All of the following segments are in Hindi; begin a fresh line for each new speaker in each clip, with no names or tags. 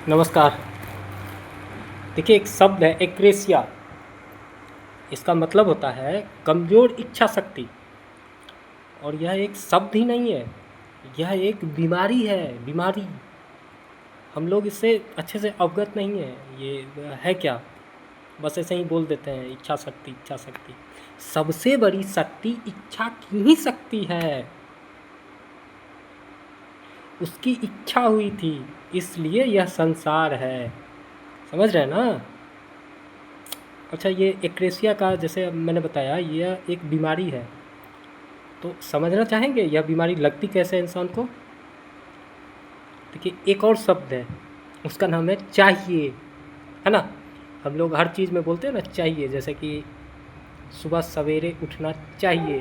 नमस्कार। देखिए, एक शब्द है एक्रेसिया। इसका मतलब होता है कमज़ोर इच्छा शक्ति। और यह एक शब्द ही नहीं है, यह एक बीमारी है। बीमारी हम लोग इससे अच्छे से अवगत नहीं है। ये है क्या, बस ऐसे ही बोल देते हैं इच्छा शक्ति इच्छा शक्ति। सबसे बड़ी शक्ति इच्छा की ही शक्ति है। उसकी इच्छा हुई थी, इसलिए यह संसार है। समझ रहे हैं ना? अच्छा, ये एक्रेसिया का जैसे अब मैंने बताया, यह एक बीमारी है। तो समझना चाहेंगे यह बीमारी लगती कैसे है इंसान को? देखिए, एक और शब्द है, उसका नाम है चाहिए। है ना? हम लोग हर चीज़ में बोलते हैं ना चाहिए, जैसे कि सुबह सवेरे उठना चाहिए,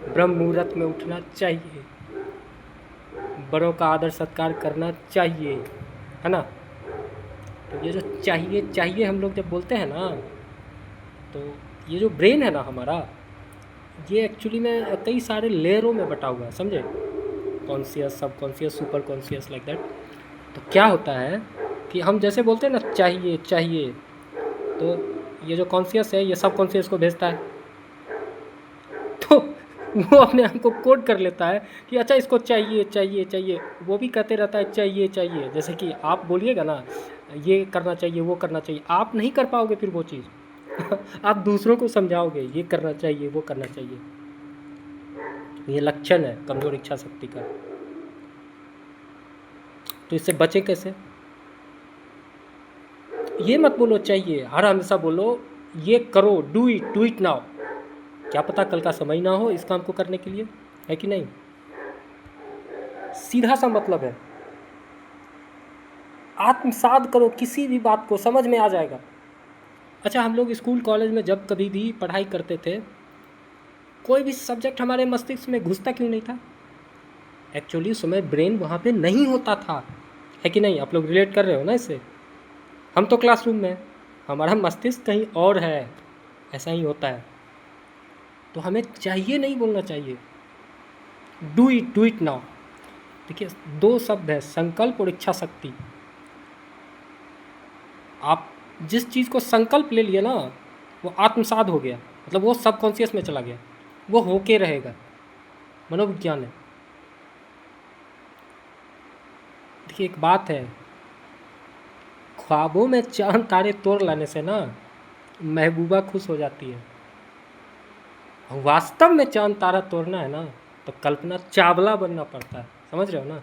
ब्रह्म मुहूर्त में उठना चाहिए, बड़ों का आदर सत्कार करना चाहिए। है ना? तो ये जो चाहिए चाहिए हम लोग जब बोलते हैं ना, तो ये जो ब्रेन है ना हमारा, ये एक्चुअली में कई सारे लेयरों में बटा हुआ है। समझे? कॉन्शियस, सब conscious, super conscious, like that. तो क्या होता है कि हम जैसे बोलते हैं ना चाहिए चाहिए, तो ये जो कॉन्शियस है ये सब कॉन्शियस को भेजता है। तो वो अपने आप को कोड कर लेता है कि अच्छा इसको चाहिए चाहिए चाहिए। वो भी कहते रहता है चाहिए चाहिए। जैसे कि आप बोलिएगा ना ये करना चाहिए वो करना चाहिए, आप नहीं कर पाओगे फिर वो चीज़। आप दूसरों को समझाओगे ये करना चाहिए वो करना चाहिए। ये लक्षण है कमज़ोर इच्छा शक्ति का। तो इससे बचें कैसे? ये मत बोलो चाहिए, हर हमेशा बोलो ये करो, डू इट नाउ। क्या पता कल का समय ना हो इस काम को करने के लिए, है कि नहीं? सीधा सा मतलब है, आत्मसात करो, किसी भी बात को समझ में आ जाएगा। अच्छा, हम लोग स्कूल कॉलेज में जब कभी भी पढ़ाई करते थे, कोई भी सब्जेक्ट हमारे मस्तिष्क में घुसता क्यों नहीं था? एक्चुअली उस समय ब्रेन वहाँ पे नहीं होता था, है कि नहीं? आप लोग रिलेट कर रहे हो ना इससे? हम तो क्लासरूम में, हमारा मस्तिष्क कहीं और है। ऐसा ही होता है। तो हमें चाहिए नहीं बोलना चाहिए, डू इट नाउ। देखिए, दो शब्द है, संकल्प और इच्छा शक्ति। आप जिस चीज़ को संकल्प ले लिए ना, वो आत्मसात हो गया, मतलब वो सबकॉन्शियस में चला गया, वो होके रहेगा। मनोविज्ञान है। देखिए, एक बात है, ख्वाबों में चांद तारे तोड़ लाने से ना महबूबा खुश हो जाती है। वास्तव में चांद तारा तोड़ना है ना, तो कल्पना चावला बनना पड़ता है। समझ रहे हो ना?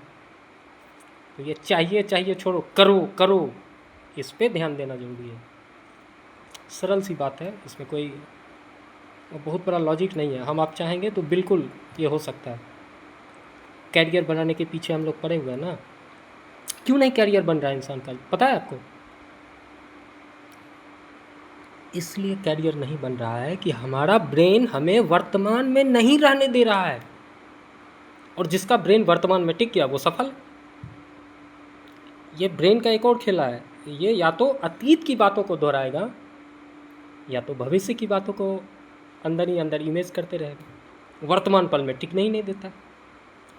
तो ये चाहिए चाहिए छोड़ो, करो करो, इस पे ध्यान देना जरूरी है। सरल सी बात है, इसमें कोई बहुत बड़ा लॉजिक नहीं है। हम आप चाहेंगे तो बिल्कुल ये हो सकता है। कैरियर बनाने के पीछे हम लोग पड़े हुए हैं ना। क्यों नहीं कैरियर बन रहा है इंसान का, पता है आपको? इसलिए कैरियर नहीं बन रहा है कि हमारा ब्रेन हमें वर्तमान में नहीं रहने दे रहा है। और जिसका ब्रेन वर्तमान में टिक गया वो सफल। ये ब्रेन का एक और खेला है, ये या तो अतीत की बातों को दोहराएगा या तो भविष्य की बातों को अंदर ही अंदर इमेज करते रहेगा। वर्तमान पल में टिकने ही नहीं देता।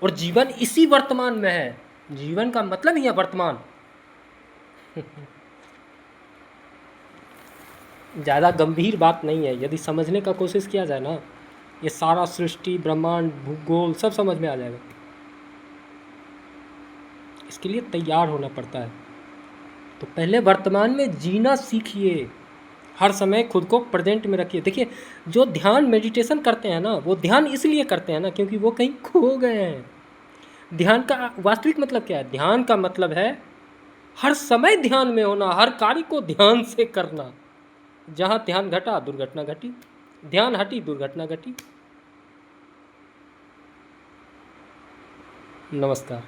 और जीवन इसी वर्तमान में है। जीवन का मतलब ही है वर्तमान। ज़्यादा गंभीर बात नहीं है, यदि समझने का कोशिश किया जाए ना, ये सारा सृष्टि ब्रह्मांड भूगोल सब समझ में आ जाएगा। इसके लिए तैयार होना पड़ता है। तो पहले वर्तमान में जीना सीखिए, हर समय खुद को प्रेजेंट में रखिए। देखिए, जो ध्यान मेडिटेशन करते हैं ना, वो ध्यान इसलिए करते हैं ना क्योंकि वो कहीं खो गए हैं। ध्यान का वास्तविक मतलब क्या है? ध्यान का मतलब है हर समय ध्यान में होना, हर कार्य को ध्यान से करना। जहाँ ध्यान घटा दुर्घटना घटी, ध्यान हटी दुर्घटना घटी। नमस्कार।